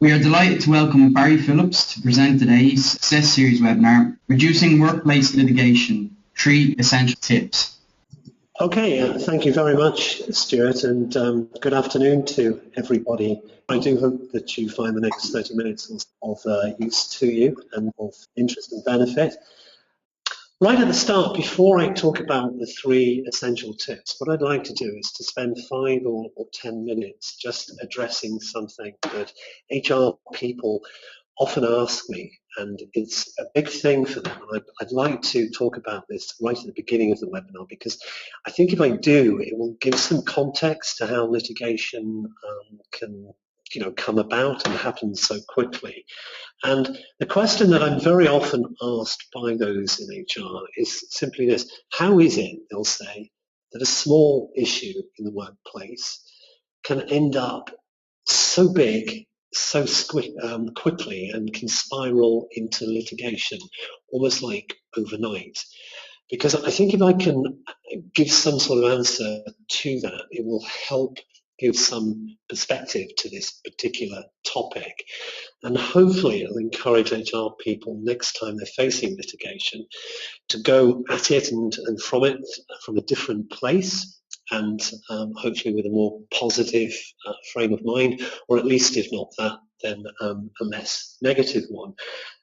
We are delighted to welcome Barry Phillips to present today's Success Series webinar, Reducing Workplace Litigation, 3 Essential Tips. Okay, thank you very much, Stuart, and good afternoon to everybody. I do hope that you find the next 30 minutes of use to you and of interest and benefit. Right at the start, before I talk about the 3 essential tips, what I'd like to do is to spend 5 or 10 minutes just addressing something that HR people often ask me, and it's a big thing for them. And I'd like to talk about this right at the beginning of the webinar, because I think if I do, it will give some context to how litigation can come about and happen so quickly. And the question that I'm very often asked by those in HR is simply this: how is it, they'll say, that a small issue in the workplace can end up so big so quickly and can spiral into litigation almost like overnight? Because I think if I can give some sort of answer to that, it will help give some perspective to this particular topic. And hopefully it'll encourage HR people next time they're facing litigation to go at it and from it from a different place, and hopefully with a more positive frame of mind, or at least if not that, then a less negative one.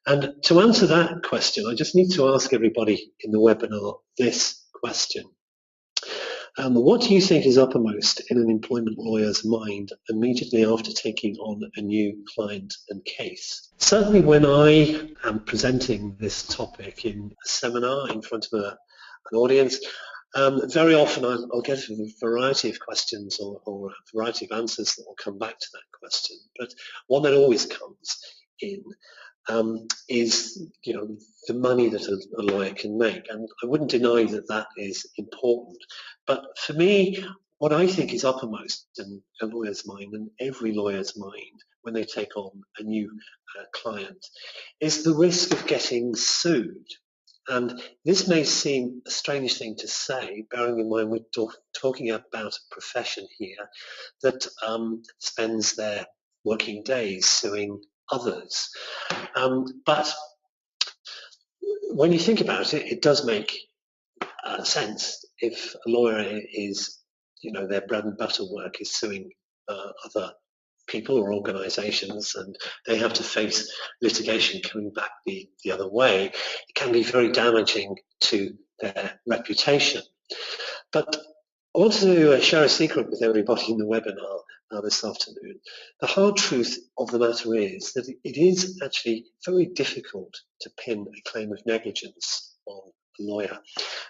And to answer that question, I just need to ask everybody in the webinar this question. What do you think is uppermost in an employment lawyer's mind immediately after taking on a new client and case? Certainly when I am presenting this topic in a seminar in front of an audience, very often I'll get a variety of questions or a variety of answers that will come back to that question. But one that always comes in is the money that a lawyer can make, and I wouldn't deny that that is important. But for me, what I think is uppermost in a lawyer's mind, and every lawyer's mind, when they take on a new client, is the risk of getting sued. And this may seem a strange thing to say, bearing in mind we're talking about a profession here that spends their working days suing others. But when you think about it, it does make sense. If a lawyer is, their bread and butter work is suing other people or organisations, and they have to face litigation coming back the other way, it can be very damaging to their reputation. But I want to share a secret with everybody in the webinar this afternoon. The hard truth of the matter is that it is actually very difficult to pin a claim of negligence on a lawyer.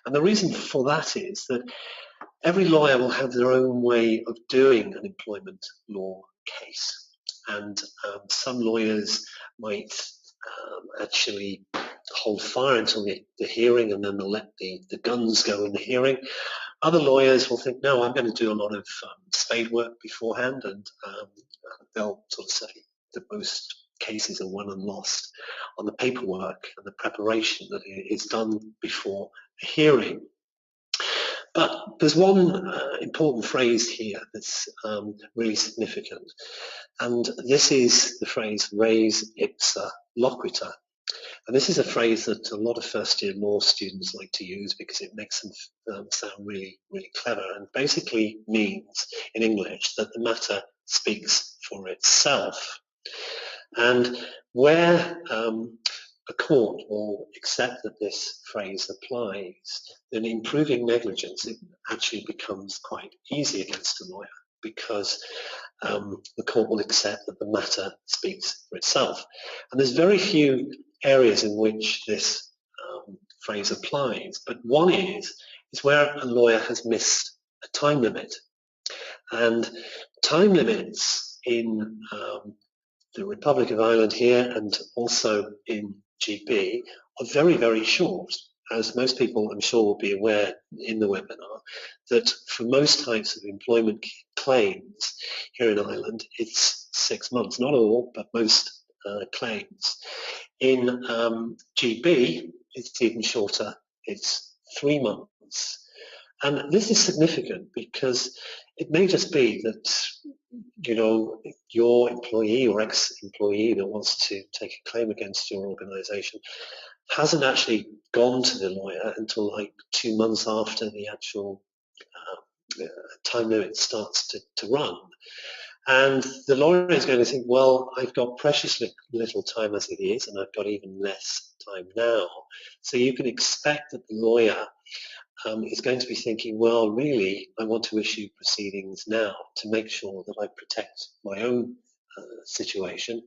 And the reason for that is that every lawyer will have their own way of doing an employment law case. And some lawyers might actually hold fire until the hearing, and then they'll let the guns go in the hearing. Other lawyers will think, no, I'm going to do a lot of spade work beforehand, and they'll sort of say that most cases are won and lost on the paperwork and the preparation that is done before a hearing. But there's one important phrase here that's really significant, and this is the phrase res ipsa loquitur. And this is a phrase that a lot of first-year law students like to use because it makes them sound really, really clever, and basically means in English that the matter speaks for itself. And where a court will accept that this phrase applies, then in proving negligence, it actually becomes quite easy against a lawyer, because the court will accept that the matter speaks for itself. And there's very few areas in which this phrase applies, but one is where a lawyer has missed a time limit. And time limits in the Republic of Ireland here and also in GB are very, very short. As most people, I'm sure, will be aware in the webinar, that for most types of employment claims here in Ireland, it's 6 months. Not all, but most claims. In GB, it's even shorter. It's 3 months. And this is significant because it may just be that your employee or ex-employee that wants to take a claim against your organisation hasn't actually gone to the lawyer until like 2 months after the actual time limit starts to run. And the lawyer is going to think, well, I've got precious little time as it is, and I've got even less time now. So you can expect that the lawyer is going to be thinking, well, really, I want to issue proceedings now to make sure that I protect my own situation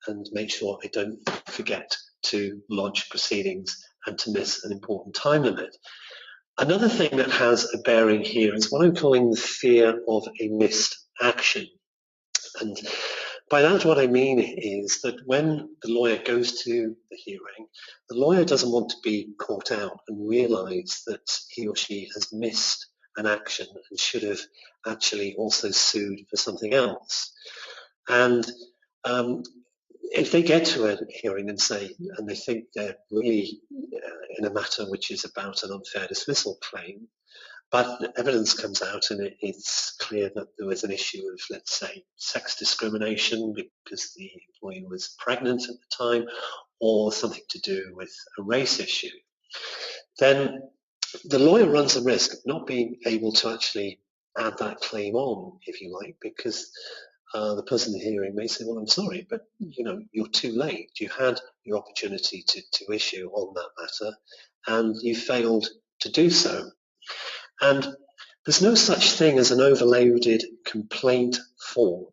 and make sure I don't forget to lodge proceedings and to miss an important time limit. Another thing that has a bearing here is what I'm calling the fear of a missed action. And by that, what I mean is that when the lawyer goes to the hearing, the lawyer doesn't want to be caught out and realise that he or she has missed an action and should have actually also sued for something else. And if they get to a hearing and they think they're really in a matter which is about an unfair dismissal claim, but evidence comes out and it's clear that there was an issue of, let's say, sex discrimination because the employee was pregnant at the time, or something to do with a race issue, then the lawyer runs the risk of not being able to actually add that claim on, if you like, because the person in the hearing may say, well, I'm sorry, but you're too late. You had your opportunity to issue on that matter and you failed to do so. And there's no such thing as an overloaded complaint form.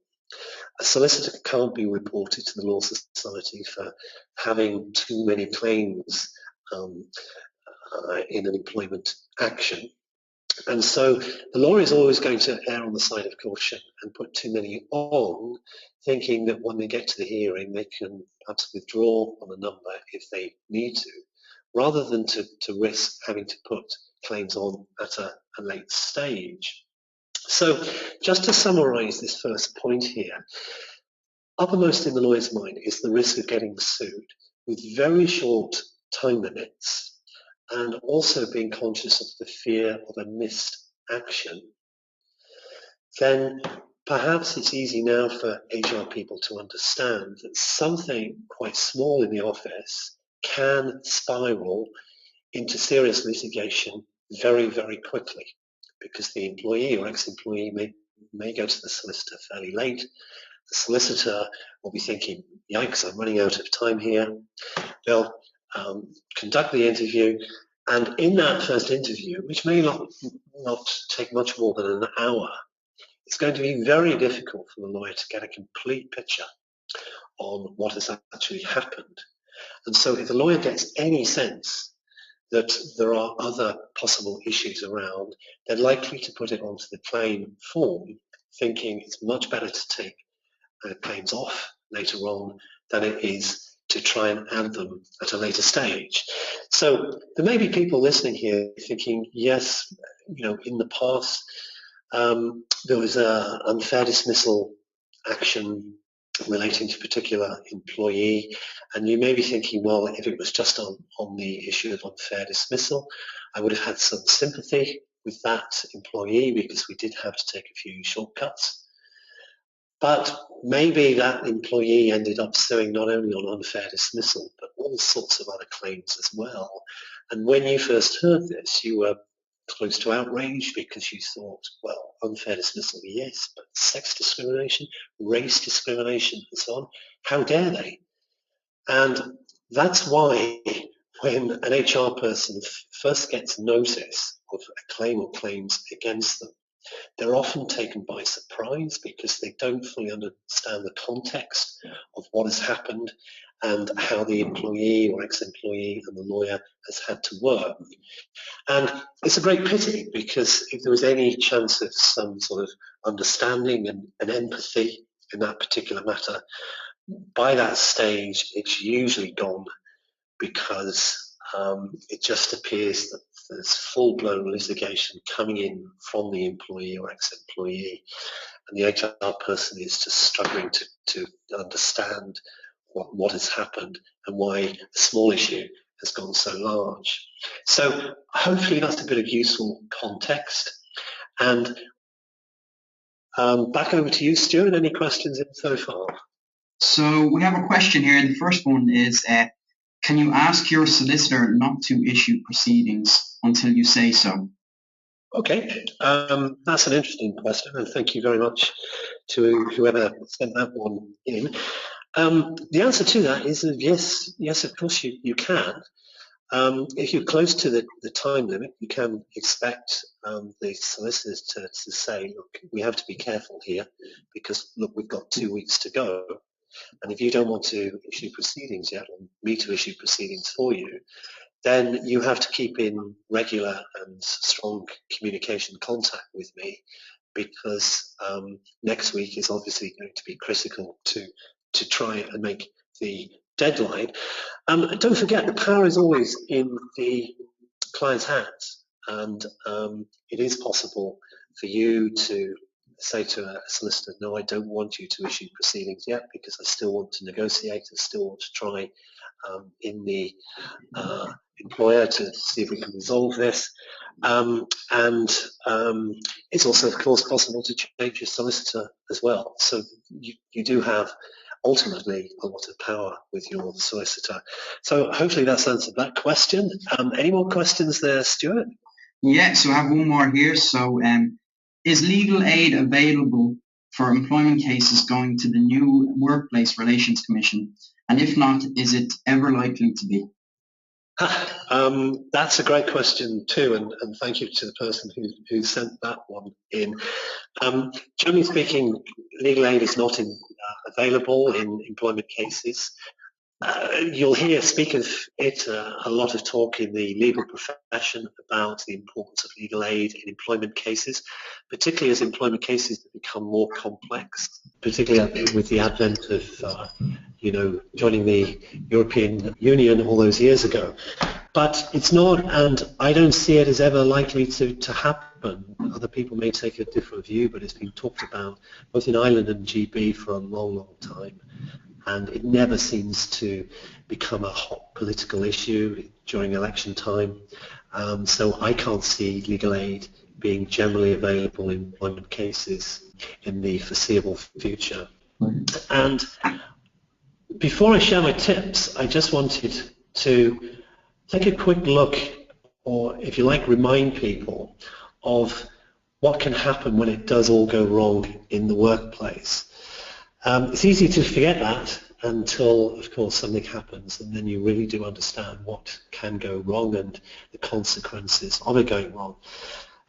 A solicitor can't be reported to the Law Society for having too many claims in an employment action. And so the lawyer is always going to err on the side of caution and put too many on, thinking that when they get to the hearing, they can perhaps withdraw on a number if they need to, rather than to risk having to put claims on at a late stage. So just to summarise this first point here, uppermost in the lawyer's mind is the risk of getting sued with very short time limits, and also being conscious of the fear of a missed action. Then perhaps it's easy now for HR people to understand that something quite small in the office can spiral into serious litigation very, very quickly, because the employee or ex-employee may go to the solicitor fairly late. The solicitor will be thinking, yikes, I'm running out of time here. They'll conduct the interview, and in that first interview, which may not take much more than an hour, it's going to be very difficult for the lawyer to get a complete picture on what has actually happened. And so if the lawyer gets any sense that there are other possible issues around, they're likely to put it onto the claim form, thinking it's much better to take claims off later on than it is to try and add them at a later stage. So there may be people listening here thinking, yes, in the past there was an unfair dismissal action relating to a particular employee, and you may be thinking, well, if it was just on the issue of unfair dismissal, I would have had some sympathy with that employee because we did have to take a few shortcuts. But maybe that employee ended up suing not only on unfair dismissal, but all sorts of other claims as well. And when you first heard this, you were close to outrage because you thought, well, unfair dismissal, yes, but sex discrimination, race discrimination, and so on, how dare they? And that's why when an HR person first gets notice of a claim or claims against them, they're often taken by surprise because they don't fully understand the context of what has happened and how the employee or ex-employee and the lawyer has had to work. And it's a great pity, because if there was any chance of some sort of understanding and empathy in that particular matter, by that stage it's usually gone, because it just appears that there's full-blown litigation coming in from the employee or ex-employee, and the HR person is just struggling to understand what has happened and why a small issue has gone so large. So hopefully that's a bit of useful context. And Back over to you, Stuart. Any questions in so far? So we have a question here. The first one is, can you ask your solicitor not to issue proceedings until you say so? Okay, that's an interesting question, and thank you very much to whoever sent that one in. The answer to that is yes, of course you can. If you're close to the time limit, you can expect the solicitors to say, look, we have to be careful here because, look, we've got 2 weeks to go. And if you don't want to issue proceedings yet, or me to issue proceedings for you, then you have to keep in regular and strong communication contact with me because next week is obviously going to be critical to try and make the deadline. Don't forget, the power is always in the client's hands, and it is possible for you to say to a solicitor, no, I don't want you to issue proceedings yet because I still want to negotiate, I still want to try in the employer to see if we can resolve this. It's also, of course, possible to change your solicitor as well. So you do have ultimately a lot of power with your solicitor. So hopefully that's answered that question. Any more questions there, Stuart? Yeah, so I have one more here. So is legal aid available for employment cases going to the new Workplace Relations Commission? And if not, is it ever likely to be? That's a great question too, and thank you to the person who sent that one in. Generally speaking, legal aid is not available in employment cases. You'll hear speak of it a lot of talk in the legal profession about the importance of legal aid in employment cases, particularly as employment cases become more complex, particularly with the advent of joining the European Union all those years ago. But it's not, and I don't see it as ever likely to happen. Other people may take a different view, but it's been talked about both in Ireland and GB for a long, long time. And it never seems to become a hot political issue during election time. So I can't see legal aid being generally available in employment cases in the foreseeable future. And before I share my tips, I just wanted to take a quick look, or if you like, remind people of what can happen when it does all go wrong in the workplace. It's easy to forget that until, of course, something happens, and then you really do understand what can go wrong and the consequences of it going wrong.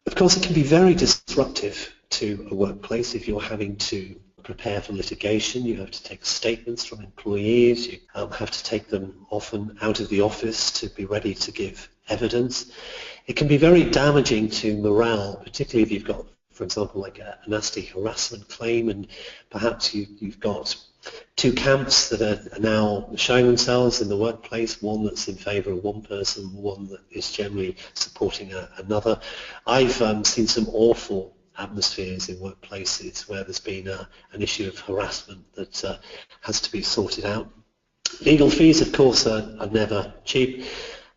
Of course, it can be very disruptive to a workplace if you're having to prepare for litigation. You have to take statements from employees. You have to take them often out of the office to be ready to give evidence. It can be very damaging to morale, particularly if you've got, for example, like a nasty harassment claim, and perhaps you've got two camps that are now showing themselves in the workplace, one that's in favour of one person, one that is generally supporting another. I've seen some awful atmospheres in workplaces where there's been an issue of harassment that has to be sorted out. Legal fees, of course, are never cheap.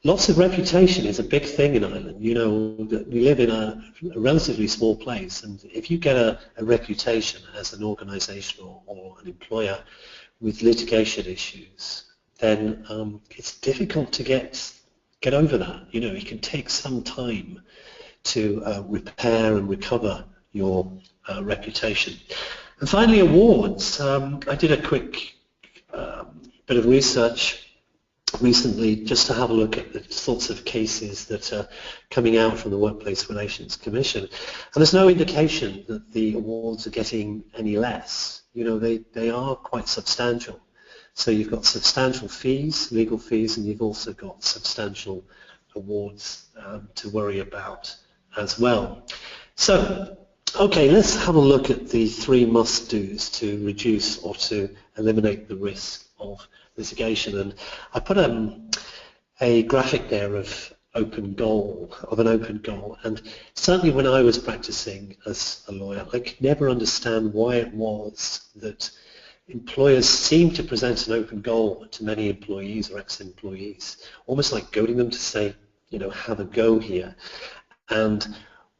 Loss of reputation is a big thing in Ireland. You know, we live in a relatively small place, and if you get a reputation as an organisation or an employer with litigation issues, then it's difficult to get over that. You know, it can take some time to repair and recover your reputation. And finally, awards. I did a quick bit of research recently just to have a look at the sorts of cases that are coming out from the Workplace Relations Commission. And there's no indication that the awards are getting any less. You know, they are quite substantial. So you've got substantial fees, legal fees, and you've also got substantial awards to worry about as well. So, okay, let's have a look at the 3 must-dos to reduce or to eliminate the risk of litigation. And I put a graphic there of an open goal. And certainly when I was practicing as a lawyer, I could never understand why it was that employers seemed to present an open goal to many employees or ex-employees, almost like goading them to say, you know, have a go here. And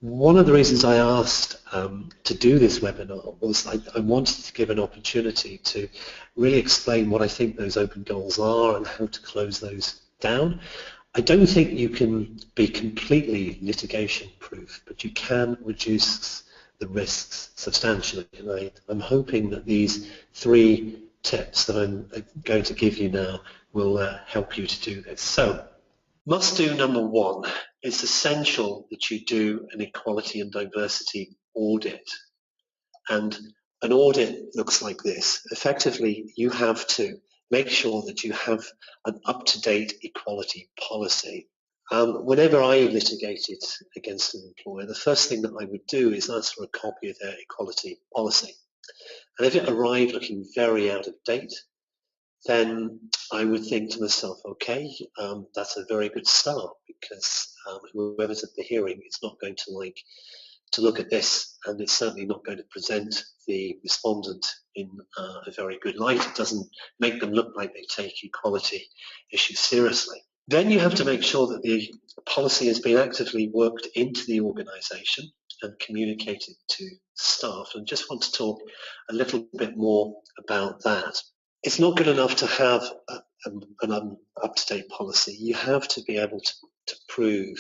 One of the reasons I asked to do this webinar was I wanted to give an opportunity to really explain what I think those open goals are and how to close those down. I don't think you can be completely litigation proof, but you can reduce the risks substantially. And I'm hoping that these 3 tips that I'm going to give you now will help you to do this. So, must do number 1, it's essential that you do an equality and diversity audit. And an audit looks like this. Effectively, you have to make sure that you have an up-to-date equality policy. Whenever I litigated against an employer, the first thing that I would do is ask for a copy of their equality policy. And if it arrived looking very out of date, then I would think to myself, okay, that's a very good start, because whoever's at the hearing is not going to like to look at this, and it's certainly not going to present the respondent in a very good light. It doesn't make them look like they take equality issues seriously. Then you have to make sure that the policy has been actively worked into the organisation and communicated to staff. And just want to talk a little bit more about that. It's not good enough to have an up-to-date policy. You have to be able to prove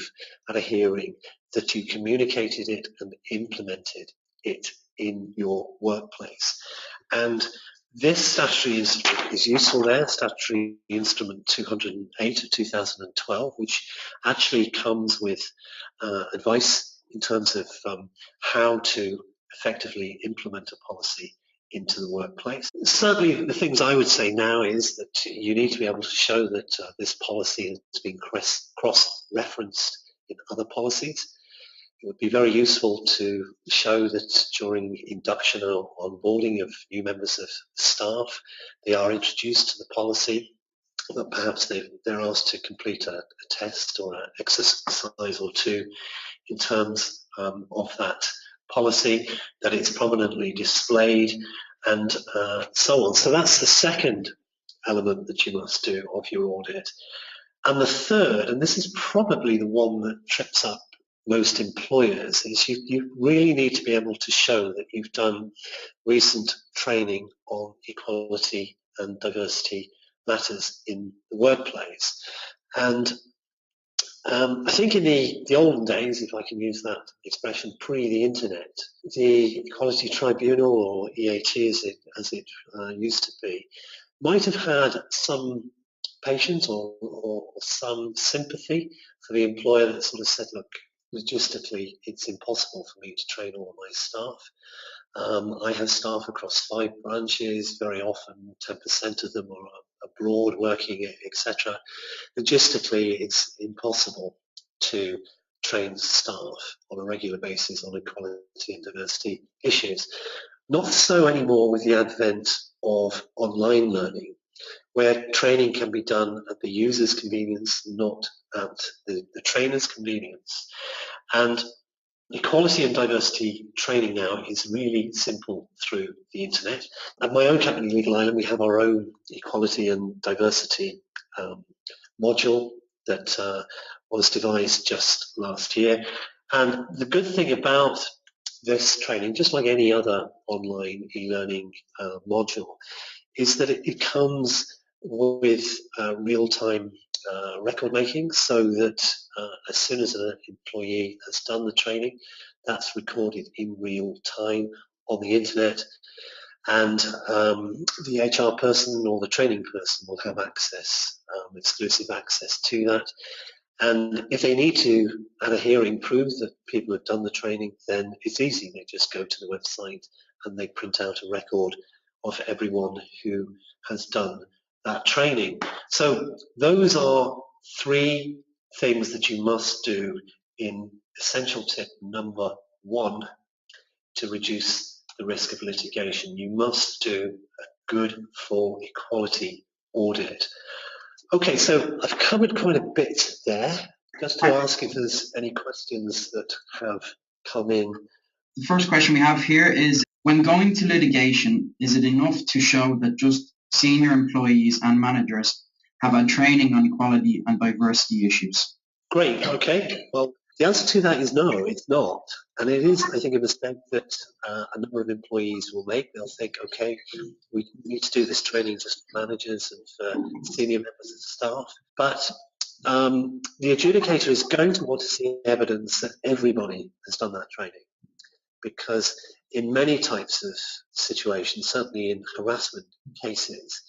at a hearing that you communicated it and implemented it in your workplace. And this statutory instrument is useful there, Statutory Instrument 208 of 2012, which actually comes with advice in terms of how to effectively implement a policy into the workplace. Certainly the things I would say now is that you need to be able to show that this policy has been cross-referenced in other policies. It would be very useful to show that during induction or onboarding of new members of staff, they are introduced to the policy, that perhaps they're asked to complete a test or an exercise or 2 in terms of that policy, that it's prominently displayed, and so on. So that's the second element that you must do of your audit. And the third, and this is probably the one that trips up most employers, is you really need to be able to show that you've done recent training on equality and diversity matters in the workplace. And I think in the olden days, if I can use that expression, pre the internet, the Equality Tribunal, or EAT as it used to be, might have had some patience or some sympathy for the employer that sort of said, look, logistically, it's impossible for me to train all of my staff. I have staff across 5 branches, very often 10% of them are abroad working, etc. Logistically, it's impossible to train staff on a regular basis on equality and diversity issues. Not so anymore with the advent of online learning, where training can be done at the user's convenience, not at the trainer's convenience. And equality and diversity training now is really simple through the internet. At my own company, Legal Island, we have our own equality and diversity module that was devised just last year. And the good thing about this training, just like any other online e-learning module, is that it comes with real-time record making, so that as soon as an employee has done the training, that's recorded in real time on the internet, and the HR person or the training person will have access, exclusive access to that. And if they need to, at a hearing, prove that people have done the training, then it's easy. They just go to the website and they print out a record of everyone who has done that training. So those are 3 things that you must do in essential tip number 1 to reduce the risk of litigation. You must do a good full equality audit. Okay, so I've covered quite a bit there. Just to ask if there's any questions that have come in. The first question we have here is, when going to litigation, is it enough to show that just senior employees and managers have had training on equality and diversity issues? Great, okay. Well, The answer to that is no, it's not. And it is, I think, a mistake that a number of employees will make. They'll think, okay, we need to do this training just for managers and for senior members of staff. But the adjudicator is going to want to see evidence that everybody has done that training. Because in many types of situations, certainly in harassment cases,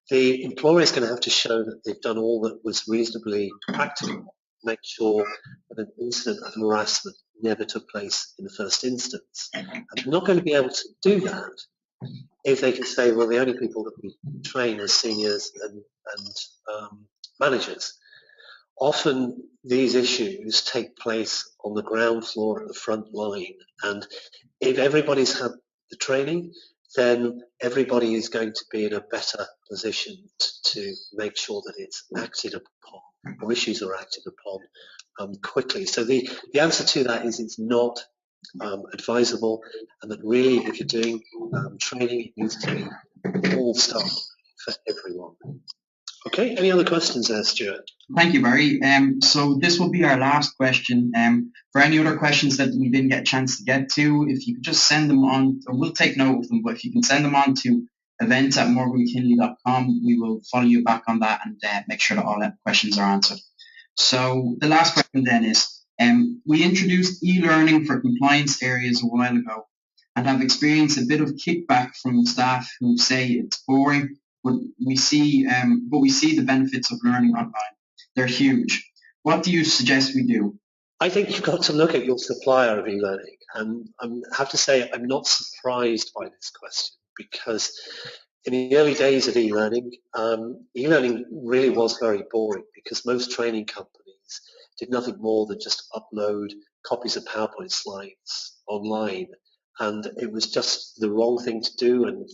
the employer is going to have to show that they've done all that was reasonably practical, make sure that an incident of harassment never took place in the first instance. And they're not going to be able to do that if they can say, well, the only people that we train are seniors and managers. Often these issues take place on the ground floor at the front line, and if everybody's had the training, then everybody is going to be in a better position to make sure that it's acted upon, or issues are acted upon quickly. So the answer to that is it's not advisable, and that really if you're doing training, it needs to be all stuff for everyone. Okay, any other questions there, Stuart? Thank you, Barry. So this will be our last question. For any other questions that we didn't get a chance to get to, if you could just send them on, or we'll take note of them, but if you can send them on to events@morganmckinley.com, we will follow you back on that and make sure that all that questions are answered. So the last question then is, we introduced e-learning for compliance areas a while ago and have experienced a bit of kickback from staff who say it's boring, but we see the benefits of learning online. They're huge. What do you suggest we do? I think you've got to look at your supplier of e-learning, and I have to say I'm not surprised by this question, because in the early days of e-learning, e-learning really was very boring, because most training companies did nothing more than just upload copies of PowerPoint slides online, and it was just the wrong thing to do, and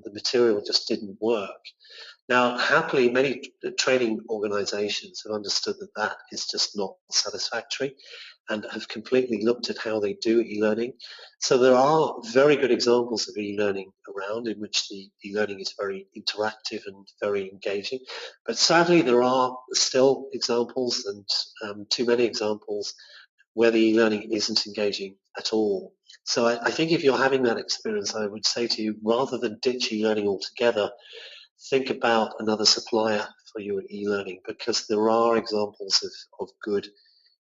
the material just didn't work. Now, happily, many training organizations have understood that that is just not satisfactory and have completely looked at how they do e-learning. So there are very good examples of e-learning around in which the e-learning is very interactive and very engaging. But sadly, there are still examples, and too many examples, where the e-learning isn't engaging at all. So I think if you're having that experience, I would say to you, rather than ditch e-learning altogether, think about another supplier for your e-learning, because there are examples of good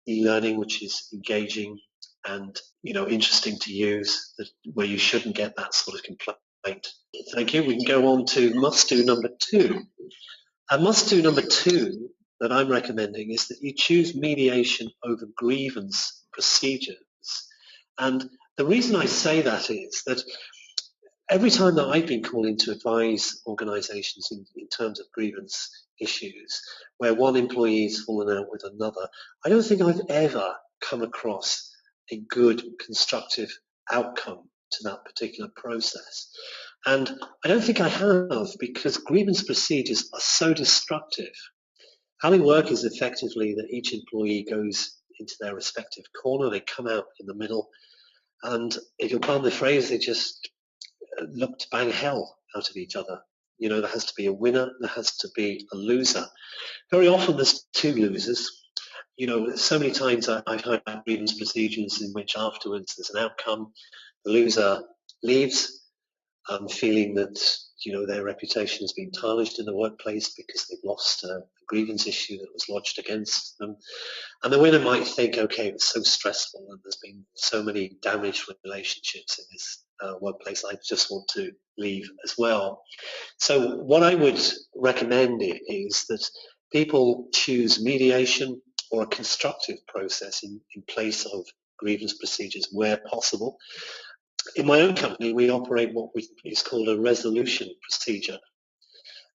e-learning which is engaging and interesting to use, where you shouldn't get that sort of complaint. Thank you. We can go on to must-do number 2. And must-do number 2 that I'm recommending is that you choose mediation over grievance procedures. And the reason I say that is that every time that I've been called in to advise organisations in terms of grievance issues, where one employee has fallen out with another, I don't think I've ever come across a good, constructive outcome to that particular process. And I don't think I have, because grievance procedures are so destructive. How they work is effectively that each employee goes into their respective corner, they come out in the middle, and if you'll pardon the phrase, they just look to bang hell out of each other. There has to be a winner, there has to be a loser. Very often there's two losers. So many times I've heard about grievance procedures in which afterwards there's an outcome. The loser leaves, feeling that their reputation has been tarnished in the workplace because they've lost a grievance issue that was lodged against them. And the winner might think, okay, it was so stressful and there's been so many damaged relationships in this workplace, I just want to leave as well. So what I would recommend is that people choose mediation or a constructive process in place of grievance procedures where possible. In my own company, we operate what is called a resolution procedure.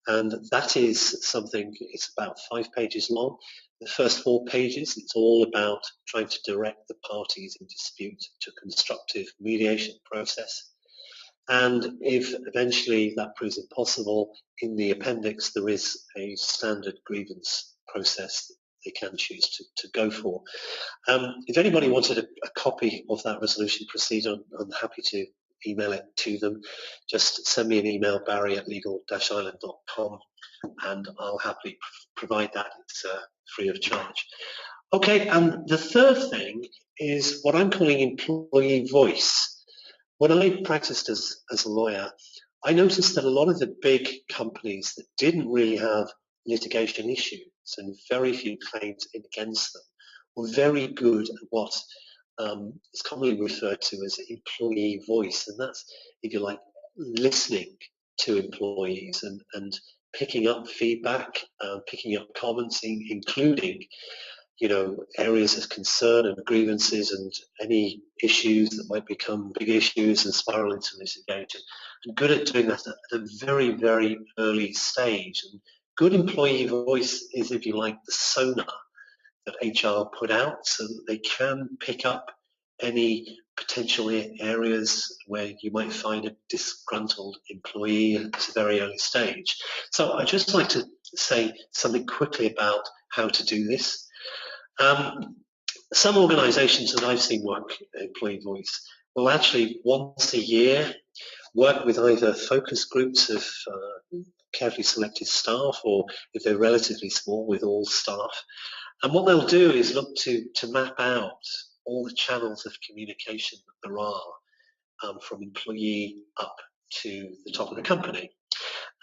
And that is something, it's about 5 pages long. The first 4 pages, it's all about trying to direct the parties in dispute to a constructive mediation process. And if eventually that proves impossible, in the appendix there is a standard grievance process that they can choose to go for. If anybody wanted a copy of that resolution procedure, I'm happy to email it to them. Just send me an email, barry@legal-island.com, and I'll happily provide that. It's free of charge. Okay, and the third thing is what I'm calling employee voice. When I practiced as a lawyer, I noticed that a lot of the big companies that didn't really have litigation issues and very few claims against them were very good at what is commonly referred to as employee voice, and that's, if you like, listening to employees and picking up feedback, picking up comments, including areas of concern and grievances and any issues that might become big issues and spiral into litigation. And good at doing that at a very, very early stage. And good employee voice is, if you like, the sonar that HR put out so that they can pick up any potential areas where you might find a disgruntled employee at a very early stage. So I'd just like to say something quickly about how to do this. Some organisations that I've seen work employee voice will actually once a year work with either focus groups of carefully selected staff, or if they're relatively small, with all staff. And what they'll do is look to map out all the channels of communication that there are from employee up to the top of the company.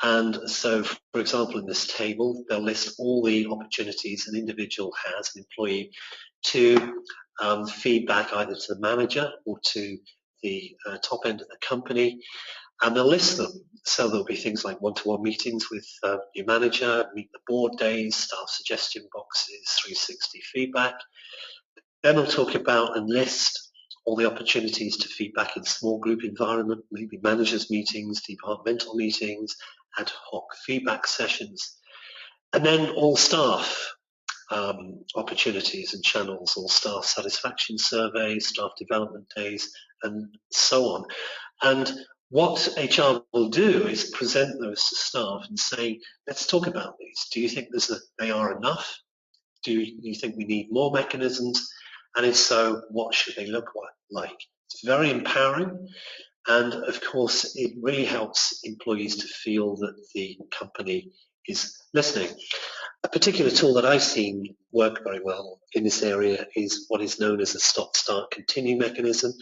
And so, for example, in this table, they'll list all the opportunities an individual has, an employee, to feedback either to the manager or to the top end of the company. And they'll list them. So there'll be things like one-to-one meetings with your manager, meet the board days, staff suggestion boxes, 360 feedback. Then they'll talk about and list all the opportunities to feedback in small group environment, maybe managers meetings, departmental meetings, ad hoc feedback sessions, and then all staff opportunities and channels, all staff satisfaction surveys, staff development days, and so on. And what HR will do is present those to staff and say, let's talk about these. Do you think they are enough? Do you think we need more mechanisms? And if so, what should they look like? It's very empowering. And of course, it really helps employees to feel that the company is listening. A particular tool that I've seen work very well in this area is what is known as a stop, start, continue mechanism.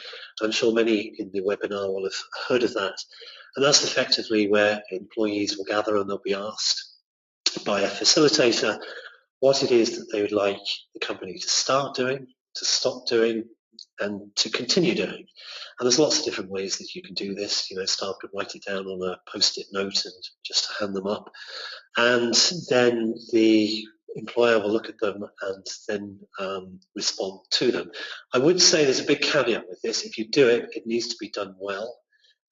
I'm sure many in the webinar will have heard of that. And that's effectively where employees will gather and they'll be asked by a facilitator what it is that they would like the company to start doing, to stop doing, and to continue doing. And there's lots of different ways that you can do this. Staff could write it down on a post-it note and just hand them up. And then the employer will look at them and then respond to them. I would say there's a big caveat with this. If you do it, it needs to be done well.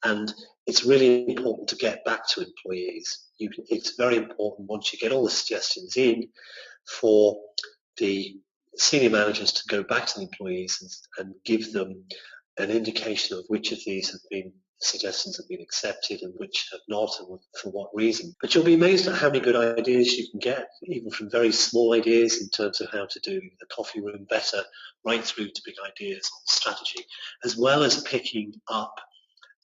And it's really important to get back to employees. It's very important, once you get all the suggestions in, for the senior managers to go back to the employees and give them an indication of which of these suggestions have been accepted and which have not, and for what reason. But you'll be amazed at how many good ideas you can get, even from very small ideas in terms of how to do the coffee room better, right through to big ideas on strategy, as well as picking up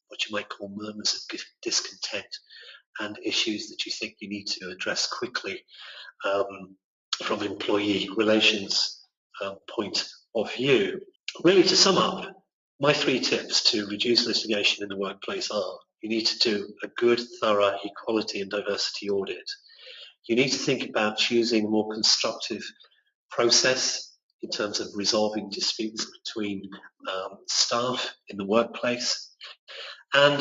what you might call murmurs of discontent and issues that you think you need to address quickly from employee relations point of view. Really, to sum up, my 3 tips to reduce litigation in the workplace are: you need to do a good, thorough equality and diversity audit. You need to think about choosing a more constructive process in terms of resolving disputes between staff in the workplace. And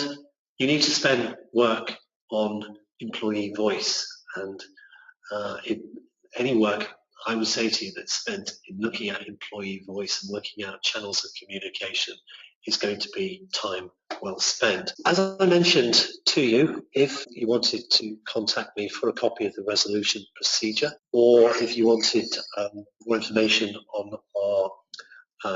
you need to spend work on employee voice. And any work, I would say to you, that's spent in looking at employee voice and working out channels of communication is going to be time well spent. As I mentioned to you, if you wanted to contact me for a copy of the resolution procedure, or if you wanted more information on our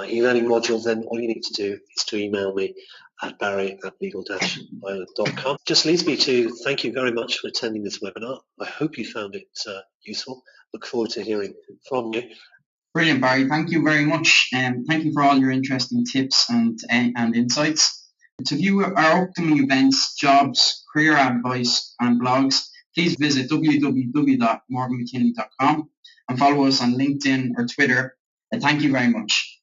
e-learning module, then all you need to do is to email me at barry@legal-ireland.com. Just leaves me to thank you very much for attending this webinar. I hope you found it useful. Look forward to hearing from you. Brilliant, Barry. Thank you very much. Thank you for all your interesting tips and insights. To view our upcoming events, jobs, career advice and blogs, please visit www.morganmckinney.com. and follow us on LinkedIn or Twitter. Thank you very much.